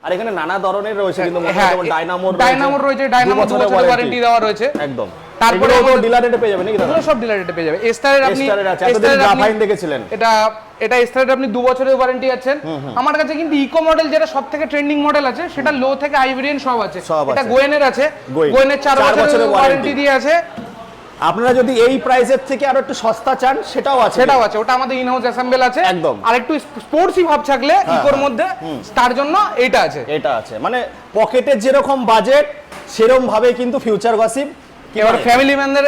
আর এখানে নানা ধরনের রয়েছে কিন্তু ডাইনামোর রয়েছে, ডাইনামো 2 বছরের ওয়ারেন্টি দেওয়া রয়েছে একদম। তারপরে ডিলার রেটে পেয়ে যাবেন নাকি দাদা? এগুলো সব ডিলার রেটে পেয়ে যাবে। এস্টারের আপনি গ্রাফাইন দেখেছিলেন, এটা এস্টারের আপনি 2 বছরের ওয়ারেন্টি আছেন। আমার কাছে কিন্তু ইকো মডেল যেটা সবথেকে ট্রেন্ডিং মডেল আছে সেটা লো থেকে হাই ভেরিয়েন্ট সব আছে। এটা গোয়েনের আছে, গোয়েনের 4 বছরের ওয়ারেন্টি দিয়ে আছে। আপনারা যদি এই প্রাইসের থেকে আরো একটু সস্তা চান সেটাও আছে, ওটা আমাদের ইন হাউস অ্যাসেম্বল আছে একদম। আর একটু স্পোর্টসি ভাব থাকলে ইকোর মধ্যে তার জন্য এটা আছে। মানে পকেটের যেরকম বাজেট সেরকম ভাবে কিন্তু ফিউচার গসিপ। এবার ফ্যামিলি ম্যানদের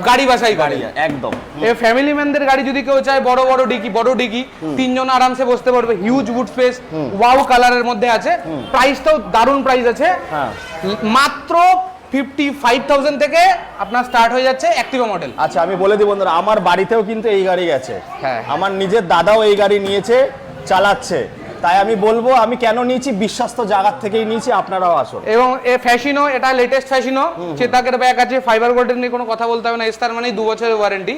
গাড়ি বাছাই করে একদম। এই ফ্যামিলি ম্যানদের গাড়ি যদি কেউ চায় বড় ডিকি তিনজন আরামসে বসতে পারবে, হিউজ বুট স্পেস, ওয়াও কালারের মধ্যে আছে। প্রাইসটাও দারুণ প্রাইস আছে, মাত্র 55,000 থেকে আপনার স্টার্ট হয়ে যাচ্ছে অ্যাক্টিভা মডেল। আচ্ছা আমি বলে দিই বন্ধুরা, আমার বাড়িতেও কিন্তু এই গাড়ি গেছে, আমার নিজের দাদাও এই গাড়ি নিয়েছে, চালাচ্ছে। তাই আমি বলবো আমি কেন নিয়েছি, বিশ্বস্ত জায়গা থেকেই নিয়েছি, আপনারাও আসুন। এবং এ ফ্যাশিনো, এটা লেটেস্ট ফ্যাশিনো, চেতাকের ব্যাগ আছে, ফাইবার গোল্ডের নিয়ে কোনো কথা বলতে হবে না। স্টার মানে 2 বছরের ওয়ারেন্টি,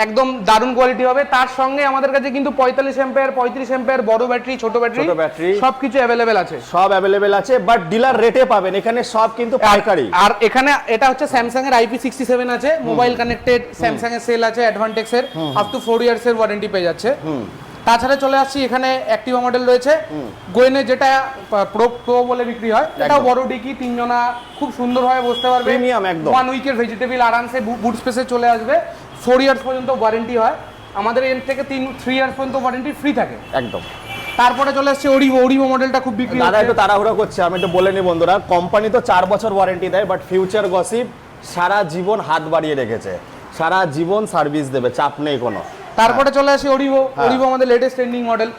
একদম দারুণ কোয়ালিটি হবে। তার সঙ্গে আমাদের কাছে কিন্তু 45 অ্যাম্পিয়ার 35 অ্যাম্পিয়ার বড় ব্যাটারি, ছোট ব্যাটারি সবকিছু अवेलेबल আছে, সব अवेलेबल আছে। বাট ডিলার রেটে পাবেন এখানে সব কিন্তু পাইকারি। আর এখানে এটা হচ্ছে স্যামসাং এর IP67 আছে, মোবাইল কানেক্টেড, স্যামসাং এর সেল আছে, অ্যাডভান্টেক্স এর আপ টু 4 ইয়ার্স এর ওয়ারেন্টি পেয়ে যাচ্ছে। তাছাড়া চলে আসছি এখানে অ্যাক্টিভা মডেল রয়েছে, গোয়েনে যেটা প্রো বলে বিক্রি হয়, এটা বড় ডিকি, তিনজনা খুব সুন্দরভাবে বসতে পারবে, প্রিমিয়াম একদম। 1 উইকের ভেজিটেবল আরামসে বুট স্পেসে চলে আসবে। 4 ইয়ার্স পর্যন্ত ওয়ারেন্টি হয় আমাদের, এর থেকে 3 ইয়ার্স পর্যন্ত ওয়ারেন্টি ফ্রি থাকে একদম। তারপরে চলে আসছে ওরিভো মডেলটা খুব বিক্রি হচ্ছে। দাদা একটু তাড়াহুড়া করছে, আমি একটু বলে নিই বন্ধুরা, কোম্পানি তো 4 বছর ওয়ারেন্টি দেয়, বাট ফিউচার গসিপ সারা জীবন হাত বাড়িয়ে রেখেছে, সারা জীবন সার্ভিস দেবে, চাপ নেই কোনো। তারপরে চলে আসি ওরিভো আমাদের লেটেস্ট ট্রেন্ডিং মডেল।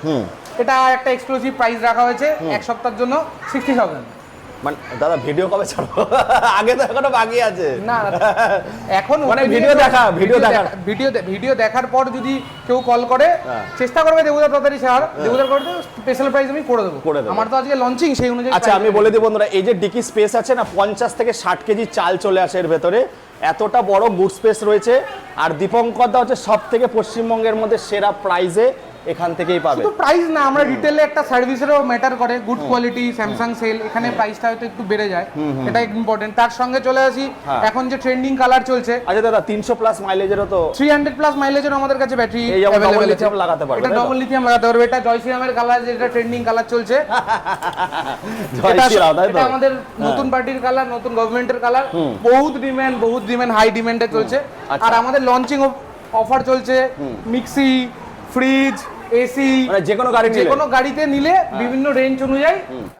এটা একটা এক্সক্লুসিভ প্রাইস রাখা হয়েছে এক সপ্তাহের জন্য 60,000। মানে দাদা ভিডিও কবে ছাড়বো? আগে তো এখনো বাকি আছে। না এখন মানে ভিডিও দেখার পর যদি কেউ কল করে, চেষ্টা করবে দেবুদার তাড়াতাড়ি ছাড়, দেবুদার করে স্পেশাল প্রাইস আমি করে দেবো। আমার তো আজকে লঞ্চিং, সেই অনুযায়ী। আচ্ছা আমি বলে দিই বন্ধুরা, এই যে ডিকি স্পেস আছে না, 50 থেকে 60 কেজি চাল চলে আসে এর ভেতরে, এতটা বড় গুড স্পেস রয়েছে। আর দীপঙ্কর দা হচ্ছে সব থেকে পশ্চিমবঙ্গের মধ্যে সেরা প্রাইসে এখান থেকেই পাবে। শুধু প্রাইস না, আমরা রিটেলে একটা সার্ভিসেরও ম্যাটার করে, গুড কোয়ালিটি, স্যামসাং সেল, এখানে প্রাইসটা হয়তো একটু বেড়ে যায়, এটা ইম্পর্টেন্ট। তার সঙ্গে চলে আসি এখন যে ট্রেন্ডিং কালার চলছে। আচ্ছা দাদা 300 প্লাস মাইলেজেরও তো, 300 প্লাস মাইলেজের আমাদের কাছে ব্যাটারি ডবল লিথিয়াম লাগাতে পারবে, এটা ডবল লিথিয়াম লাগাতে পারবে। এটা জয় শ্রীরামের কালার, যেটা ট্রেন্ডিং কালার চলছে, এটা আমাদের নতুন পার্টির কালার, নতুন গভর্নমেন্টের কালার, বহুত ডিমান্ড হাই ডিমান্ডে চলছে। আর আমাদের লঞ্চিং অফার চলছে, মিক্সি, ফ্রিজ, এসি, মানে যে কোনো গাড়িতে নিলে বিভিন্ন রেঞ্জ অনুযায়ী